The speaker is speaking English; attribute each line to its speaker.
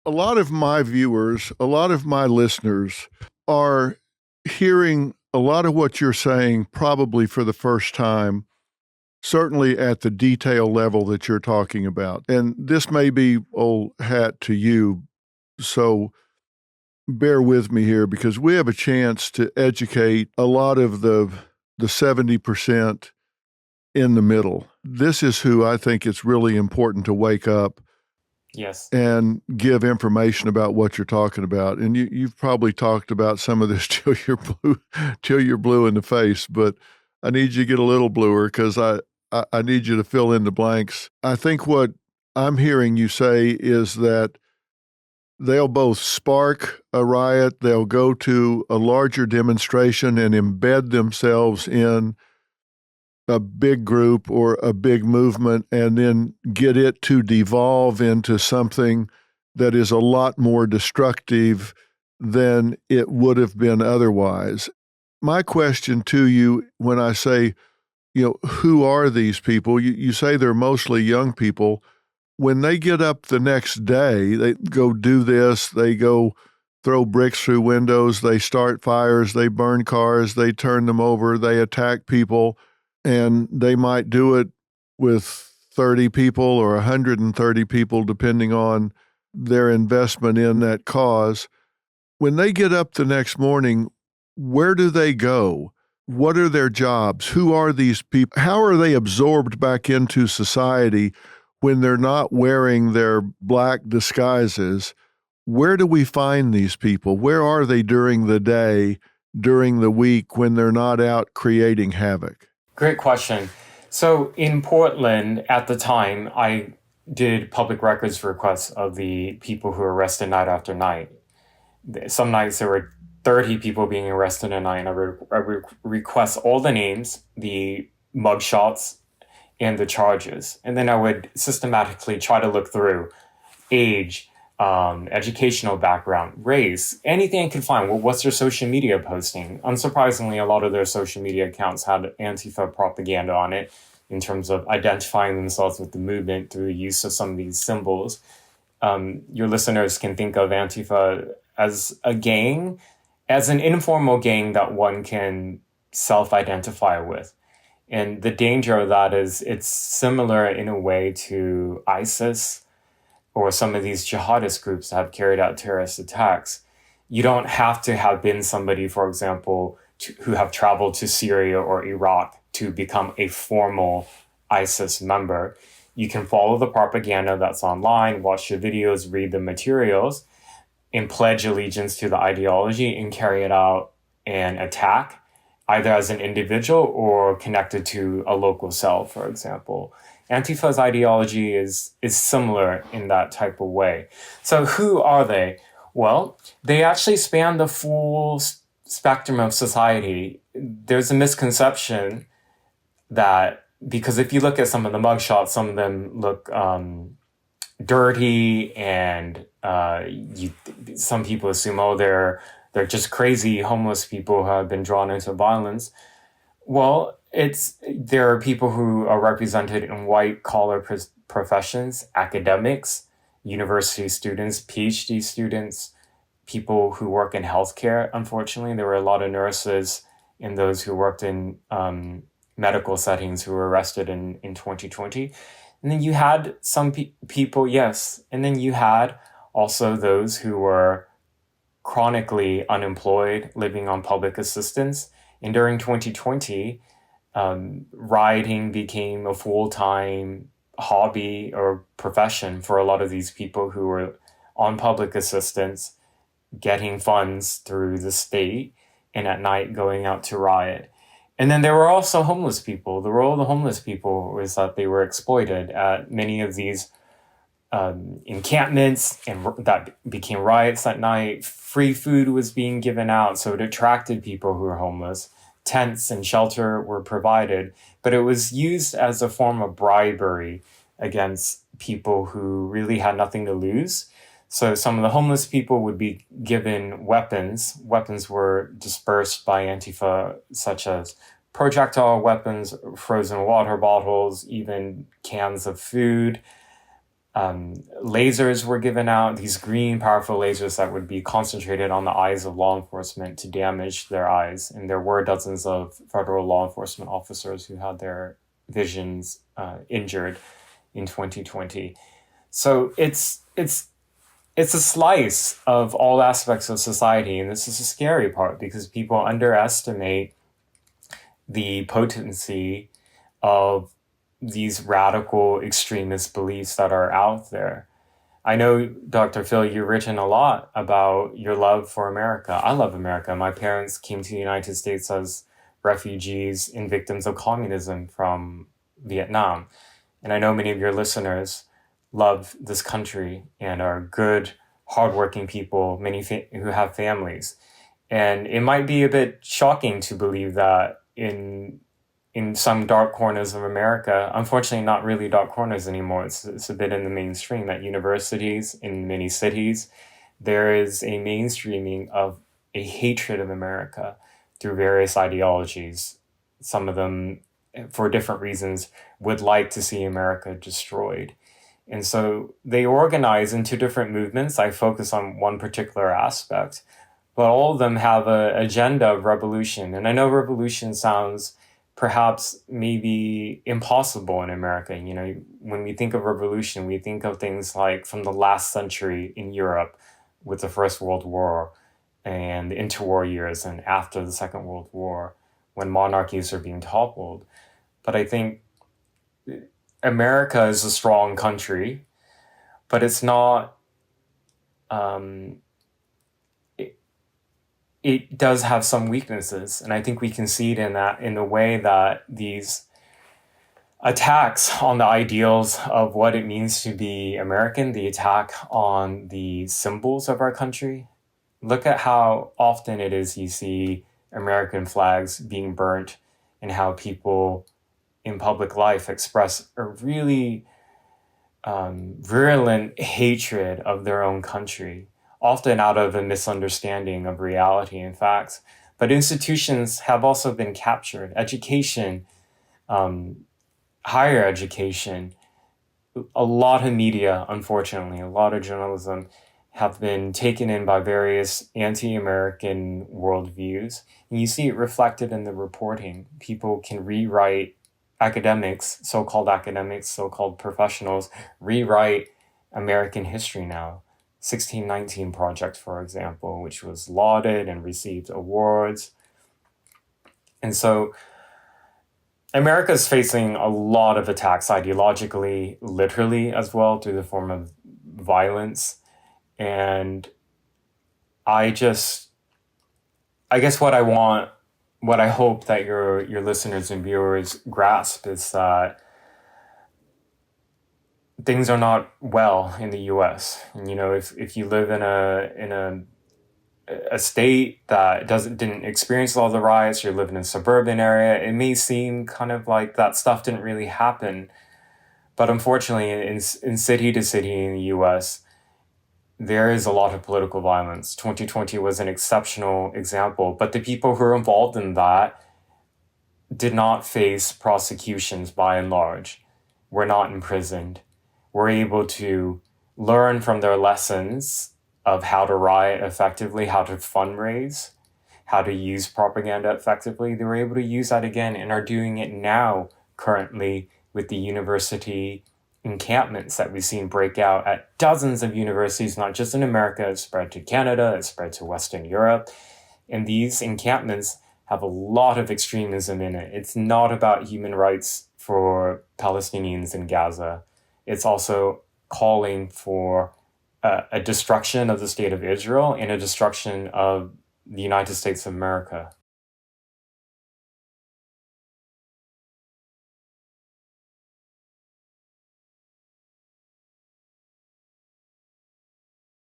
Speaker 1: a lot of my viewers, a lot of my listeners are hearing a lot of what you're saying probably for the first time, certainly at the detail level that you're talking about. And this may be old hat to you, so bear with me here because we have a chance to educate a lot of the 70% in the middle. This is who I think it's really important to wake up
Speaker 2: Yes.
Speaker 1: and give information about what you're talking about. And you've probably talked about some of this till you're blue in the face, but I need you to get a little bluer because I need you to fill in the blanks. I think what I'm hearing you say is that they'll both spark a riot, they'll go to a larger demonstration and embed themselves in a big group or a big movement and then get it to devolve into something that is a lot more destructive than it would have been otherwise. My question to you when I say, who are these people? You say they're mostly young people. When they get up the next day, they go do this, they go throw bricks through windows, they start fires, they burn cars, they turn them over, they attack people, and they might do it with 30 people or 130 people, depending on their investment in that cause. When they get up the next morning, where do they go? What are their jobs? Who are these people? How are they absorbed back into society when they're not wearing their black disguises? Where do we find these people? Where are they during the day, during the week, when they're not out creating havoc?
Speaker 2: Great question. So in Portland at the time, I did public records requests of the people who were arrested night after night. Some nights there were 30 people being arrested a night, and I would request all the names, the mugshots, and the charges. And then I would systematically try to look through age, educational background, race, anything I could find. Well, what's their social media posting? Unsurprisingly, a lot of their social media accounts had Antifa propaganda on it in terms of identifying themselves with the movement through the use of some of these symbols. Your listeners can think of Antifa as a gang, as an informal gang that one can self-identify with. And the danger of that is it's similar in a way to ISIS or some of these jihadist groups that have carried out terrorist attacks. You don't have to have been somebody, for example, who have traveled to Syria or Iraq to become a formal ISIS member. You can follow the propaganda that's online, watch the videos, read the materials, and pledge allegiance to the ideology and carry it out and attack, either as an individual or connected to a local cell, for example. Antifa's ideology is similar in that type of way. So who are they? Well, they actually span the full spectrum of society. There's a misconception that, because if you look at some of the mugshots, some of them look dirty, and some people assume, oh, they're just crazy homeless people who have been drawn into violence. Well, there are people who are represented in white collar professions, academics, university students, PhD students, people who work in healthcare. Unfortunately, there were a lot of nurses and those who worked in medical settings who were arrested in 2020. And then you had some people, yes. And then you had also those who were chronically unemployed, living on public assistance. And during 2020, rioting became a full-time hobby or profession for a lot of these people who were on public assistance, getting funds through the state, and at night going out to riot. And then there were also homeless people. The role of the homeless people was that they were exploited at many of these encampments, and that became riots at night. Free food was being given out, so it attracted people who were homeless. Tents and shelter were provided, but it was used as a form of bribery against people who really had nothing to lose. So some of the homeless people would be given weapons. Weapons were dispersed by Antifa, such as projectile weapons, frozen water bottles, even cans of food. lasers were given out, these green, powerful lasers that would be concentrated on the eyes of law enforcement to damage their eyes. And there were dozens of federal law enforcement officers who had their visions injured in 2020. So it's a slice of all aspects of society, and this is a scary part because people underestimate the potency of these radical extremist beliefs that are out there. I know, Dr. Phil, you've written a lot about your love for America. I love America. My parents came to the United States as refugees and victims of communism from Vietnam. And I know many of your listeners love this country and are good, hardworking people, many who have families. And it might be a bit shocking to believe that in some dark corners of America, unfortunately not really dark corners anymore, it's a bit in the mainstream, at universities, in many cities, there is a mainstreaming of a hatred of America through various ideologies. Some of them, for different reasons, would like to see America destroyed. And so they organize into different movements. I focus on one particular aspect, but all of them have an agenda of revolution. And I know revolution sounds perhaps maybe impossible in America. You know, when we think of revolution, we think of things like from the last century in Europe with the First World War and the interwar years and after the Second World War, when monarchies are being toppled. But I think America is a strong country, but it's not, it does have some weaknesses. And I think we can see it in the way that these attacks on the ideals of what it means to be American, the attack on the symbols of our country. Look at how often it is you see American flags being burnt and how people in public life express a really virulent hatred of their own country, often out of a misunderstanding of reality and facts. But institutions have also been captured. Education, higher education, a lot of media, unfortunately, a lot of journalism have been taken in by various anti-American worldviews. And you see it reflected in the reporting. People can rewrite academics, so-called professionals, rewrite American history now. 1619 Project, for example, which was lauded and received awards. And so America's facing a lot of attacks ideologically, literally as well, through the form of violence. And I guess what I hope that your listeners and viewers grasp is that things are not well in the U.S. And, you know, if you live in a state that didn't experience all the riots, you live in a suburban area, it may seem kind of like that stuff didn't really happen. But unfortunately, in city to city in the U.S., there is a lot of political violence. 2020 was an exceptional example, but the people who are involved in that did not face prosecutions by and large, were not imprisoned, were able to learn from their lessons of how to riot effectively, how to fundraise, how to use propaganda effectively. They were able to use that again and are doing it now currently with the university encampments that we've seen break out at dozens of universities, not just in America. It's spread to Canada, it's spread to Western Europe. And these encampments have a lot of extremism in it. It's not about human rights for Palestinians in Gaza. It's also calling for a destruction of the state of Israel and a destruction of the United States of America.